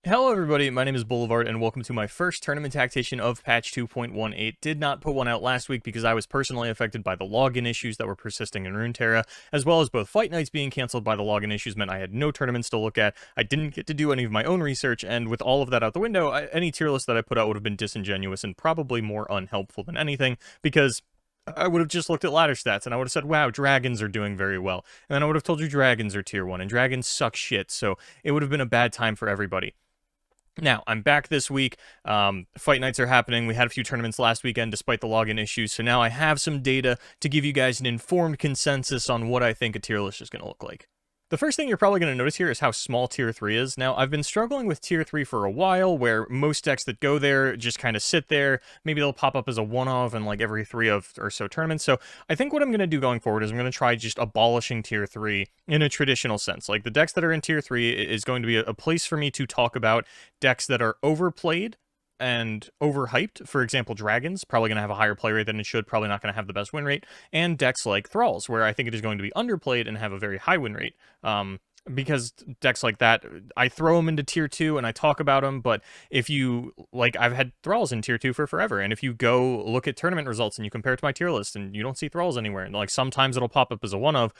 Hello everybody, my name is Boulevard and welcome to my first Tournament Tactician of patch 2.18. Did not put one out last week because I was personally affected by the login issues that were persisting in Runeterra, as well as both fight nights being cancelled by the login issues meant I had no tournaments to look at. I didn't get to do any of my own research, and with all of that out the window, any tier list that I put out would have been disingenuous and probably more unhelpful than anything, because I would have just looked at ladder stats and I would have said, wow, dragons are doing very well. And then I would have told you dragons are tier 1 and dragons suck shit, so it would have been a bad time for everybody. Now, I'm back this week. Fight nights are happening. We had a few tournaments last weekend despite the login issues, so now I have some data to give you guys an informed consensus on what I think a tier list is going to look like. The first thing you're probably going to notice here is how small Tier 3 is. Now, I've been struggling with Tier 3 for a while, where most decks that go there just kind of sit there. Maybe they'll pop up as a one-off in like every 3 or so tournaments. So I think what I'm going to do going forward is I'm going to try just abolishing Tier 3 in a traditional sense. Like, the decks that are in Tier 3 is going to be a place for me to talk about decks that are overplayed and overhyped. For example, dragons, probably going to have a higher play rate than it should, probably not going to have the best win rate, and decks like thralls, where I think it is going to be underplayed and have a very high win rate. Because decks like that, I throw them into tier 2 and I talk about them, but if you, like, I've had thralls in tier 2 for forever, and if you go look at tournament results and you compare it to my tier list and you don't see thralls anywhere, and like sometimes it'll pop up as a one of,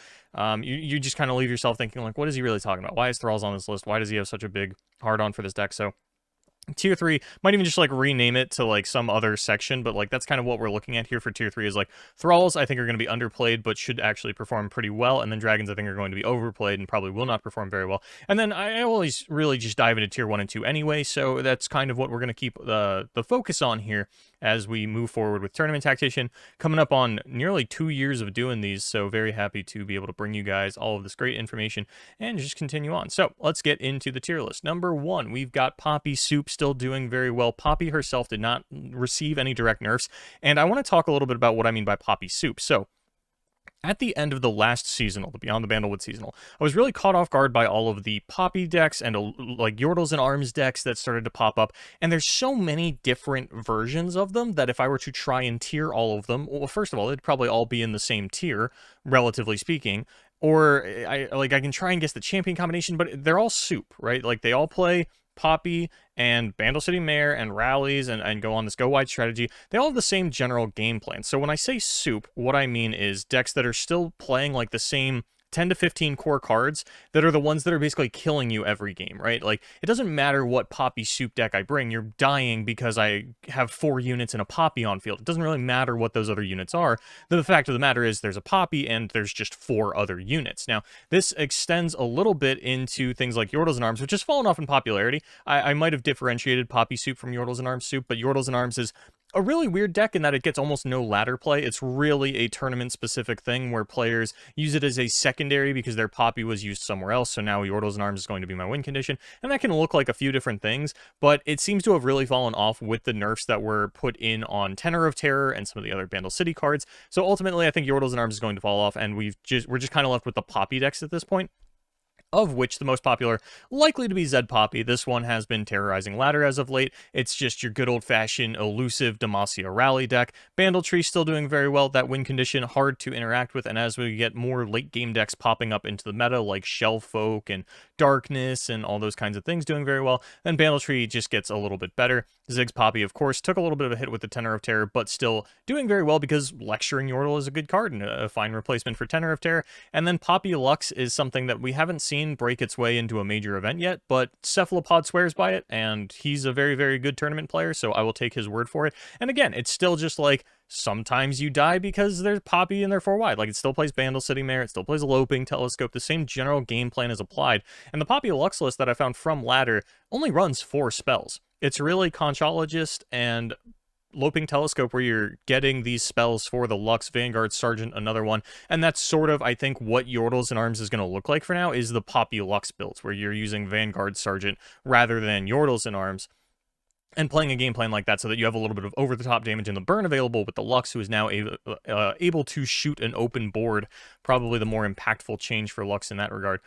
you just kind of leave yourself thinking, like, what is he really talking about? Why is thralls on this list? Why does he have such a big hard on for this deck? So Tier 3, might even just like rename it to like some other section, but like that's kind of what we're looking at here for Tier 3 is like thralls I think are going to be underplayed but should actually perform pretty well, and then dragons I think are going to be overplayed and probably will not perform very well. And then I always really just dive into Tier 1 and 2 anyway, so that's kind of what we're going to keep the focus on here as we move forward with Tournament Tactician. Coming up on nearly 2 years of doing these, so very happy to be able to bring you guys all of this great information and just continue on. So let's get into the tier list. Number 1, we've got Poppy Soup still doing very well. Poppy herself did not receive any direct nerfs, and I want to talk a little bit about what I mean by Poppy Soup. So at the end of the last seasonal, the Beyond the Bandlewood seasonal, I was really caught off guard by all of the Poppy decks and like Yordles and Arms decks that started to pop up, and there's so many different versions of them that if I were to try and tier all of them, well, first of all, they'd probably all be in the same tier, relatively speaking, or I can try and guess the champion combination, but they're all soup, right? Like, they all play Poppy and Bandle City Mare and rallies and go on this go wide strategy. They all have the same general game plan. So when I say soup, what I mean is decks that are still playing like the same 10 to 15 core cards that are the ones that are basically killing you every game, right? Like, it doesn't matter what Poppy Soup deck I bring, you're dying because I have 4 units and a Poppy on field. It doesn't really matter what those other units are. The fact of the matter is there's a Poppy and there's just 4 other units. Now, this extends a little bit into things like Yordles and Arms, which has fallen off in popularity. I might have differentiated Poppy Soup from Yordles and Arms Soup, but Yordles and Arms is a really weird deck in that it gets almost no ladder play. It's really a tournament-specific thing where players use it as a secondary because their Poppy was used somewhere else, so now Yordles and Arms is going to be my win condition, and that can look like a few different things, but it seems to have really fallen off with the nerfs that were put in on Tenor of Terror and some of the other Bandle City cards. So ultimately, I think Yordles and Arms is going to fall off, and we're just kind of left with the Poppy decks at this point, of which the most popular likely to be Zed Poppy. This one has been terrorizing ladder as of late. It's just your good old-fashioned elusive Demacia rally deck. Bandle Tree still doing very well. That win condition hard to interact with, and as we get more late game decks popping up into the meta like Shell Folk and Darkness and all those kinds of things doing very well, then Bandle Tree just gets a little bit better. Ziggs Poppy, of course, took a little bit of a hit with the Tenor of Terror, but still doing very well because Lecturing Yordle is a good card and a fine replacement for Tenor of Terror. And then Poppy Lux is something that we haven't seen break its way into a major event yet, but Cephalopod swears by it, and he's a very, very good tournament player, so I will take his word for it. And again, it's still just like, sometimes you die because there's Poppy and they're 4 wide. Like, it still plays Bandle City Mare, it still plays Loping Telescope, the same general game plan is applied. And the Poppy Lux list that I found from Ladder only runs 4 spells. It's really Conchologist and Loping Telescope where you're getting these spells for the Lux, Vanguard, Sergeant, another one, and that's sort of, I think, what Yordles and Arms is going to look like for now, is the Poppy Lux builds, where you're using Vanguard, Sergeant, rather than Yordles and Arms, and playing a game plan like that so that you have a little bit of over-the-top damage in the burn available with the Lux, who is now able to shoot an open board, probably the more impactful change for Lux in that regard.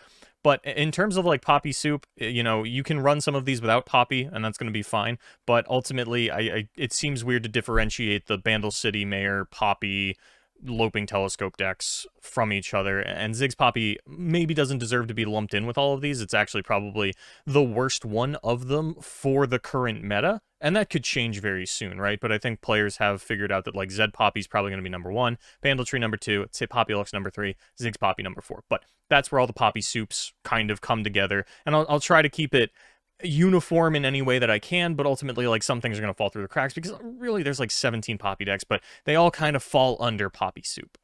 But in terms of like Poppy Soup, you know, you can run some of these without Poppy, and that's going to be fine. But ultimately, it seems weird to differentiate the Bandle City Mayor Poppy loping telescope decks from each other, and Ziggs Poppy maybe doesn't deserve to be lumped in with all of these. It's actually probably the worst one of them for the current meta, and that could change very soon, right? But I think players have figured out that like Zed Poppy's probably going to be number 1, Bandletree number 2, say Poppy Lux number 3, Ziggs Poppy number 4. But that's where all the Poppy soups kind of come together, and I'll try to keep it uniform in any way that I can, but ultimately, like, some things are going to fall through the cracks because really there's like 17 Poppy decks, but they all kind of fall under Poppy soup.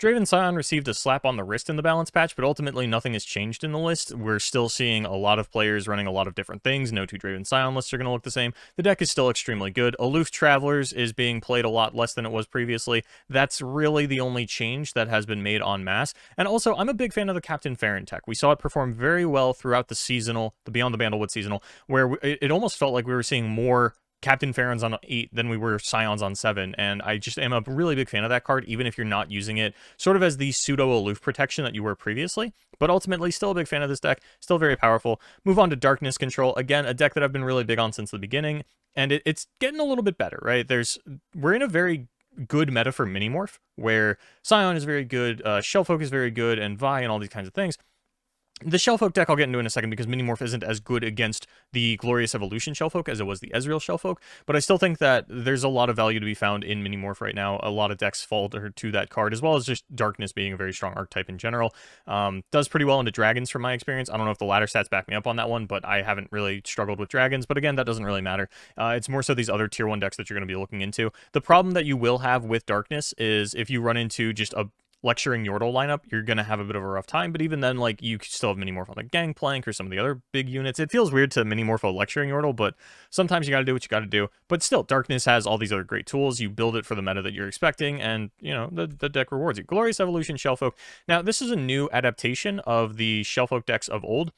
Draven Scion received a slap on the wrist in the balance patch, but ultimately nothing has changed in the list. We're still seeing a lot of players running a lot of different things. No two Draven Scion lists are going to look the same. The deck is still extremely good. Aloof Travelers is being played a lot less than it was previously. That's really the only change that has been made en masse. And also, I'm a big fan of the Captain Farron tech. We saw it perform very well throughout the seasonal, the Beyond the Bandlewood seasonal, where it almost felt like we were seeing more Captain Farron's on 8 than we were Scions on 7, and I just am a really big fan of that card, even if you're not using it sort of as the pseudo-aloof protection that you were previously, but ultimately still a big fan of this deck, still very powerful. Move on to Darkness Control, again, a deck that I've been really big on since the beginning, and it's getting a little bit better, right? We're in a very good meta for Minimorph, where Scion is very good, Shellfolk is very good, and Vi and all these kinds of things. The Shellfolk deck I'll get into in a second because Minimorph isn't as good against the Glorious Evolution Shellfolk as it was the Ezreal Shellfolk, but I still think that there's a lot of value to be found in Minimorph right now. A lot of decks fall to that card, as well as just Darkness being a very strong archetype in general. Does pretty well into Dragons from my experience. I don't know if the ladder stats back me up on that one, but I haven't really struggled with Dragons, but again, that doesn't really matter. It's more so these other tier 1 decks that you're going to be looking into. The problem that you will have with Darkness is if you run into just a Lecturing Yordle lineup, you're going to have a bit of a rough time, but even then, like, you still have Minimorph on the Gangplank or some of the other big units. It feels weird to Minimorph a Lecturing Yordle, but sometimes you got to do what you got to do. But still, Darkness has all these other great tools. You build it for the meta that you're expecting, and, you know, the deck rewards you. Glorious Evolution Shellfolk. Now, this is a new adaptation of the Shellfolk decks of old.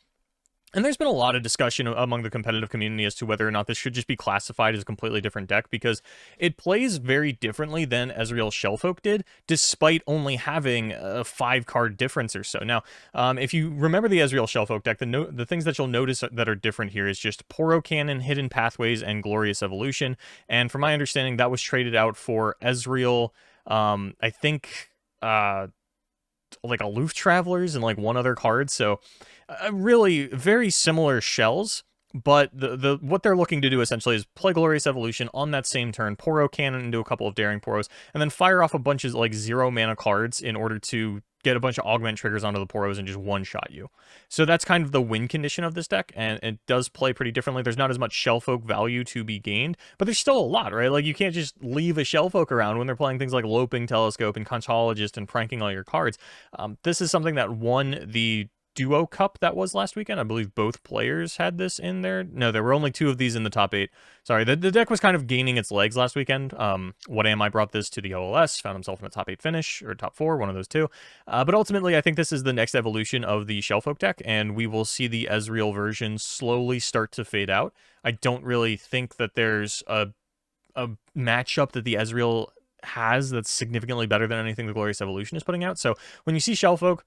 And there's been a lot of discussion among the competitive community as to whether or not this should just be classified as a completely different deck, because it plays very differently than Ezreal Shellfolk did, despite only having a 5-card difference or so. Now, if you remember the Ezreal Shellfolk deck, the things that you'll notice that are different here is just Poro Cannon, Hidden Pathways, and Glorious Evolution. And from my understanding, that was traded out for Ezreal, I think, like Aloof Travelers and like one other card. So really very similar shells, but what they're looking to do essentially is play Glorious Evolution on that same turn, Poro Cannon into a couple of Daring Poros, and then fire off a bunch of like 0 mana cards in order to get a bunch of augment triggers onto the Poros and just one-shot you. So that's kind of the win condition of this deck, and it does play pretty differently. There's not as much Shellfolk value to be gained, but there's still a lot, right? Like, you can't just leave a Shellfolk around when they're playing things like Loping Telescope and Conchologist and pranking all your cards. This is something that won the Duo Cup that was last weekend. I believe both players had this in there. No, there were only 2 of these in the top 8. Sorry, the deck was kind of gaining its legs last weekend. What Am I brought this to the OLS, found himself in a top 8 finish, or top 4, one of those 2. But ultimately, I think this is the next evolution of the Shellfolk deck, and we will see the Ezreal version slowly start to fade out. I don't really think that there's a matchup that the Ezreal has that's significantly better than anything the Glorious Evolution is putting out. So when you see Shellfolk,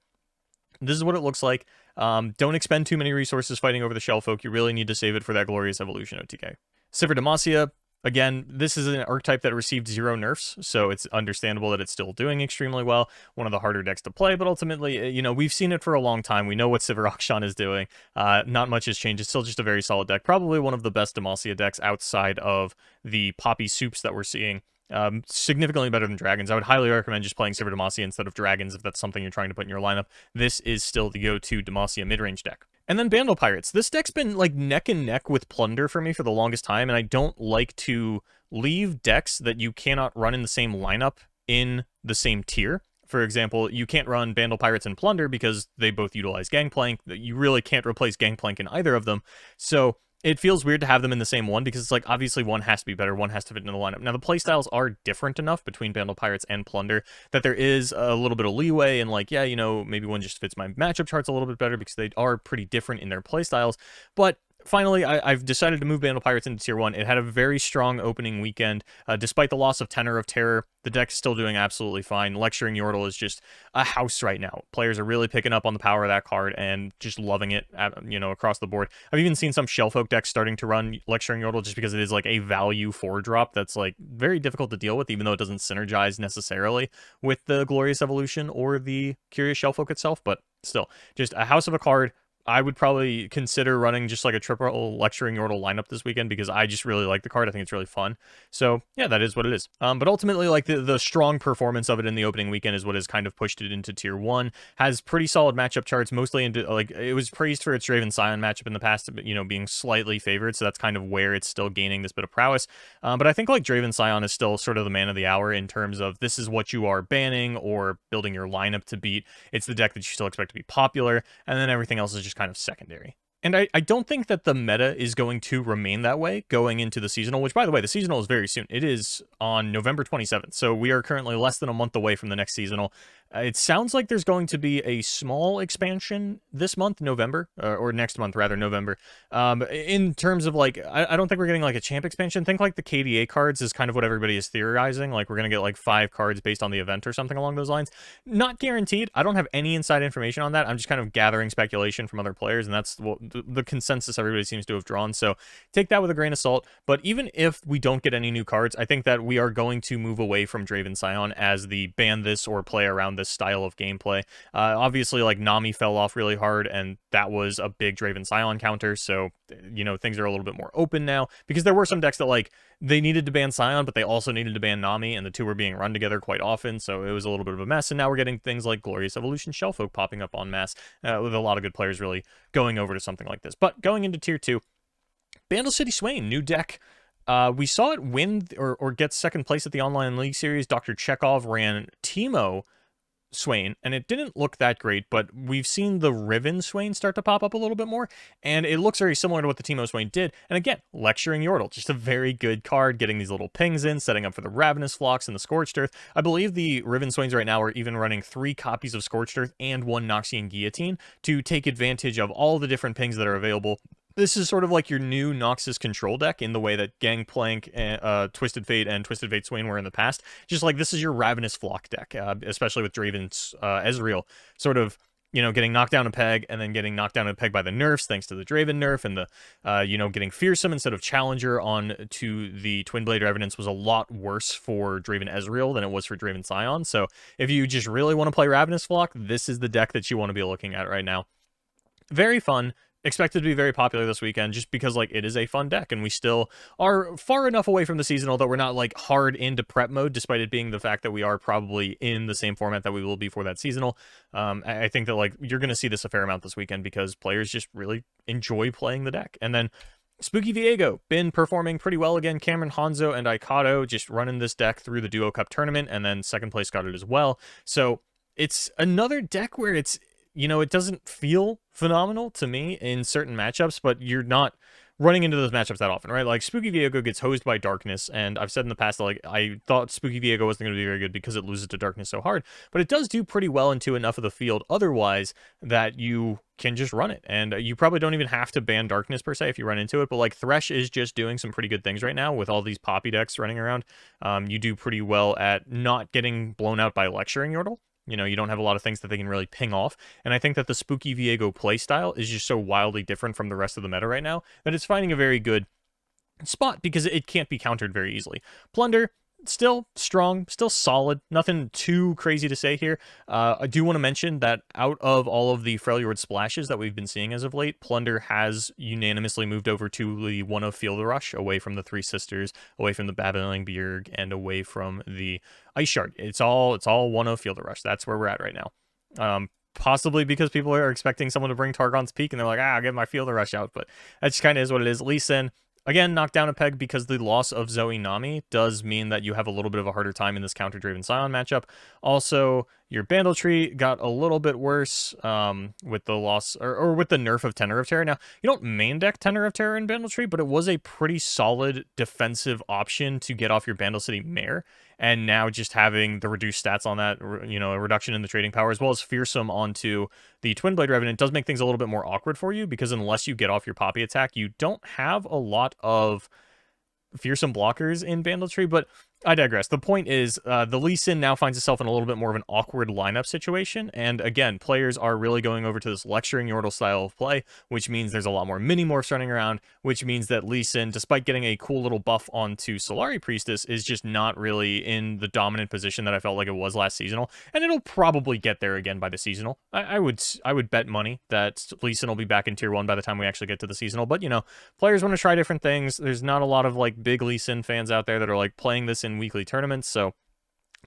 this is what it looks like. Don't expend too many resources fighting over the Shellfolk. You really need to save it for that Glorious Evolution OTK. Sivir Demacia, again, this is an archetype that received 0 nerfs, so it's understandable that it's still doing extremely well. One of the harder decks to play, but ultimately, you know, we've seen it for a long time. We know what Sivir Akshan is doing. Not much has changed. It's still just a very solid deck. Probably one of the best Demacia decks outside of the Poppy soups that we're seeing. Significantly better than Dragons. I would highly recommend just playing Sivir Demacia instead of Dragons if that's something you're trying to put in your lineup. This is still the go-to Demacia mid-range deck. And then Bandle Pirates. This deck's been like neck and neck with Plunder for me for the longest time, and I don't like to leave decks that you cannot run in the same lineup in the same tier. For example, you can't run Bandle Pirates and Plunder because they both utilize Gangplank. You really can't replace Gangplank in either of them. So it feels weird to have them in the same one because it's like, obviously one has to be better, one has to fit into the lineup. Now, the playstyles are different enough between Bandle Pirates and Plunder that there is a little bit of leeway, and like, yeah, you know, maybe one just fits my matchup charts a little bit better because they are pretty different in their playstyles. But finally, I've decided to move Bandle Pirates into Tier 1. It had a very strong opening weekend. Despite the loss of Tenor of Terror, the deck's still doing absolutely fine. Lecturing Yordle is just a house right now. Players are really picking up on the power of that card and just loving it, across the board. I've even seen some Shellfolk decks starting to run Lecturing Yordle just because it is like a value 4-drop that's like very difficult to deal with, even though it doesn't synergize necessarily with the Glorious Evolution or the Curious Shellfolk itself, but still, just a house of a card. I would probably consider running just like a triple Lecturing Yordle lineup this weekend because I just really like the card. I think it's really fun. So yeah, that is what it is. But ultimately, like the strong performance of it in the opening weekend is what has kind of pushed it into Tier 1. Has pretty solid matchup charts, mostly into like it was praised for its Draven Scion matchup in the past, being slightly favored. So that's kind of where it's still gaining this bit of prowess. But I think like Draven Scion is still sort of the man of the hour in terms of this is what you are banning or building your lineup to beat. It's the deck that you still expect to be popular, and then everything else is just kind of secondary. And I don't think that the meta is going to remain that way going into the seasonal, which, by the way, the seasonal is very soon. It is on November 27th, so we are currently less than a month away from the next seasonal. It sounds like there's going to be a small expansion this month, November, or next month, rather, November. In terms of, like, I don't think we're getting, like, a champ expansion. Think, like, the KDA cards is kind of what everybody is theorizing. Like, we're going to get, like, 5 cards based on the event or something along those lines. Not guaranteed. I don't have any inside information on that. I'm just kind of gathering speculation from other players, and that's what the consensus everybody seems to have drawn. So take that with a grain of salt. But even if we don't get any new cards, I think that we are going to move away from Draven Scion as the ban this or play around this style of gameplay. Obviously, like, Nami fell off really hard, and that was a big Draven Scion counter, so, things are a little bit more open now, because there were some decks that, like, they needed to ban Scion, but they also needed to ban Nami, and the two were being run together quite often, so it was a little bit of a mess, and now we're getting things like Glorious Evolution Shellfolk popping up en masse, with a lot of good players really going over to something like this. But going into Tier 2, Bandle City Swain, new deck. We saw it win or get second place at the Online League Series. Dr. Chekhov ran Teemo Swain, and it didn't look that great, but we've seen the Riven Swain start to pop up a little bit more, and it looks very similar to what the Teemo Swain did. And again, Lecturing Yordle, just a very good card, getting these little pings in, setting up for the Ravenous Flocks and the Scorched Earth. I believe the Riven Swains right now are even running 3 copies of Scorched Earth and 1 Noxian Guillotine to take advantage of all the different pings that are available. This is sort of like your new Noxus control deck in the way that Gangplank, Twisted Fate, and Twisted Fate Swain were in the past. Just like this is your Ravenous Flock deck, especially with Draven's Ezreal sort of, getting knocked down a peg and then getting knocked down a peg by the nerfs thanks to the Draven nerf, and the, getting Fearsome instead of Challenger on to the Twin Blade Revenants was a lot worse for Draven Ezreal than it was for Draven Scion. So if you just really want to play Ravenous Flock, this is the deck that you want to be looking at right now. Very fun. Expected to be very popular this weekend just because, like, it is a fun deck, and we still are far enough away from the seasonal that we're not, like, hard into prep mode, despite it being the fact that we are probably in the same format that we will be for that seasonal. I think that, like, you're going to see this a fair amount this weekend because players just really enjoy playing the deck. And then Spooky Viego, been performing pretty well again. Cameron Hanzo and Aikado just running this deck through the Duo Cup tournament, and then second place got it as well. So it's another deck where it's, it doesn't feel phenomenal to me in certain matchups, but you're not running into those matchups that often, right? Like, Spooky Viego gets hosed by Darkness, and I've said in the past that, like, I thought Spooky Viego wasn't going to be very good because it loses to Darkness so hard, but it does do pretty well into enough of the field otherwise that you can just run it, and you probably don't even have to ban Darkness per se if you run into it, but, like, Thresh is just doing some pretty good things right now with all these Poppy decks running around. You do pretty well at not getting blown out by Lecturing Yordle. You don't have a lot of things that they can really ping off. And I think that the Spooky Viego playstyle is just so wildly different from the rest of the meta right now that it's finding a very good spot because it can't be countered very easily. Plunder, still strong, still solid. Nothing too crazy to say here. I do want to mention that out of all of the Freljord splashes that we've been seeing as of late, Plunder has unanimously moved over to the one of Field Rush, away from the Three Sisters, away from the Babbling Bjerg, and away from the Ice Shard. It's all one of Field Rush. That's where we're at right now. Possibly because people are expecting someone to bring Targon's Peak, and they're like, I'll get my Field Rush out, but that just kind of is what it is. Lee Sin, again, knocked down a peg because the loss of Zoe Nami does mean that you have a little bit of a harder time in this counter Draven Scion matchup. Also, your Bandle Tree got a little bit worse with the loss, or with the nerf of Tenor of Terror. Now, you don't main deck Tenor of Terror in Bandle Tree, but it was a pretty solid defensive option to get off your Bandle City Mare. and now just having the reduced stats on that, you know, a reduction in the trading power, as well as Fearsome onto the Twin Blade Revenant, does make things a little bit more awkward for you, because unless you get off your Poppy attack, you don't have a lot of fearsome blockers in Banditry, but I digress. The point is, the Lee Sin now finds itself in a little bit more of an awkward lineup situation, and again, players are really going over to this lecturing Yordle style of play, which means there's a lot more mini-morphs running around, which means that Lee Sin, despite getting a cool little buff onto Solari Priestess, is just not really in the dominant position that I felt like it was last seasonal, and it'll probably get there again by the seasonal. I would bet money that Lee Sin will be back in Tier 1 by the time we actually get to the seasonal, but, you know, players want to try different things. There's not a lot of, like, big Lee Sin fans out there that are, like, playing this in weekly tournaments, so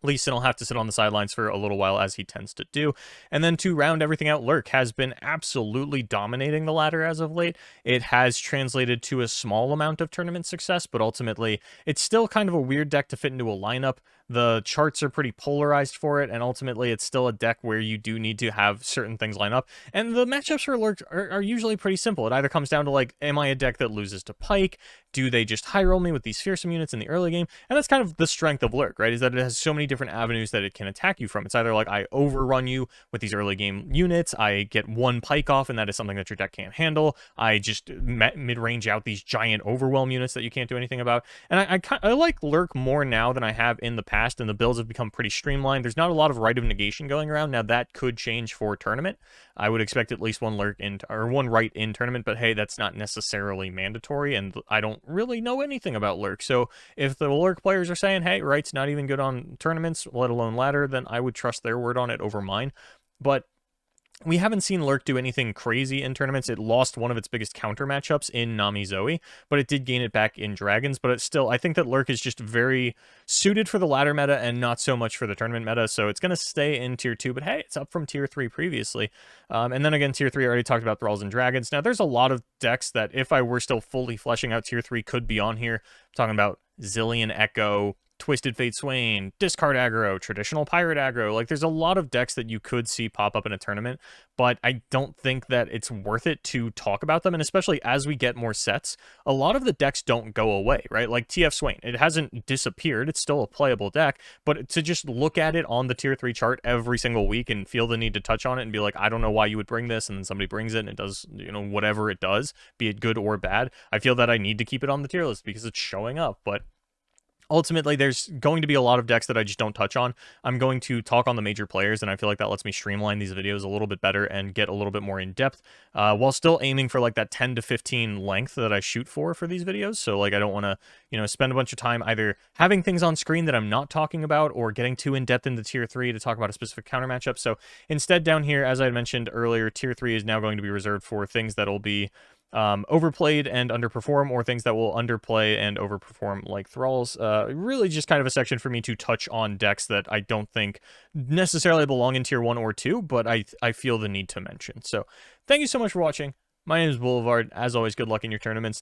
Lee Sin will have to sit on the sidelines for a little while, as he tends to do. And then to round everything out, Lurk has been absolutely dominating the ladder as of late. It has translated to a small amount of tournament success, but ultimately it's still kind of a weird deck to fit into a lineup. The charts are pretty polarized for it, and ultimately it's still a deck where you do need to have certain things line up. And the matchups for Lurk are usually pretty simple. It either comes down to, like, am I a deck that loses to Pike? Do they just high roll me with these fearsome units in the early game? And that's kind of the strength of Lurk, right? Is that it has so many different avenues that it can attack you from. It's either like I overrun you with these early game units, I get one Pike off, and that is something that your deck can't handle. I just mid-range out these giant overwhelm units that you can't do anything about. And I like Lurk more now than I have in the past, and the builds have become pretty streamlined. There's not a lot of Rite of Negation going around. Now, that could change for tournament. I would expect at least one Lurk in, or one Rite in tournament, but hey, that's not necessarily mandatory, and I don't really know anything about Lurk. So if the Lurk players are saying, hey, Rite's not even good on tournaments, let alone ladder, then I would trust their word on it over mine. But we haven't seen Lurk do anything crazy in tournaments. It lost one of its biggest counter matchups in Nami Zoe, but it did gain it back in Dragons. But it's still, I think that Lurk is just very suited for the ladder meta and not so much for the tournament meta. So it's going to stay in Tier 2, but hey, it's up from Tier 3 previously. And then again, Tier 3, I already talked about Thralls and Dragons. Now, there's a lot of decks that if I were still fully fleshing out Tier 3 could be on here. I'm talking about Zillion Echo, Twisted Fate Swain, Discard Aggro, Traditional Pirate Aggro. Like, there's a lot of decks that you could see pop up in a tournament, but I don't think that it's worth it to talk about them, and especially as we get more sets, a lot of the decks don't go away, right? Like TF Swain, it hasn't disappeared, it's still a playable deck, but to just look at it on the Tier 3 chart every single week and feel the need to touch on it and be like, I don't know why you would bring this, and then somebody brings it and it does, you know, whatever it does, be it good or bad, I feel that I need to keep it on the tier list because it's showing up. But ultimately, there's going to be a lot of decks that I just don't touch on. I'm going to talk on the major players, and I feel like that lets me streamline these videos a little bit better and get a little bit more in depth, while still aiming for like that 10 to 15 length that I shoot for these videos. So like, I don't want to, you know, spend a bunch of time either having things on screen that I'm not talking about or getting too in depth into Tier 3 to talk about a specific counter matchup. So instead, down here, as I had mentioned earlier, Tier 3 is now going to be reserved for things that'll be overplayed and underperform, or things that will underplay and overperform, like Thralls. Really just kind of a section for me to touch on decks that I don't think necessarily belong in Tier 1 or 2, but I feel the need to mention. So thank you so much for watching. My name is Boulevard. As always, good luck in your tournaments.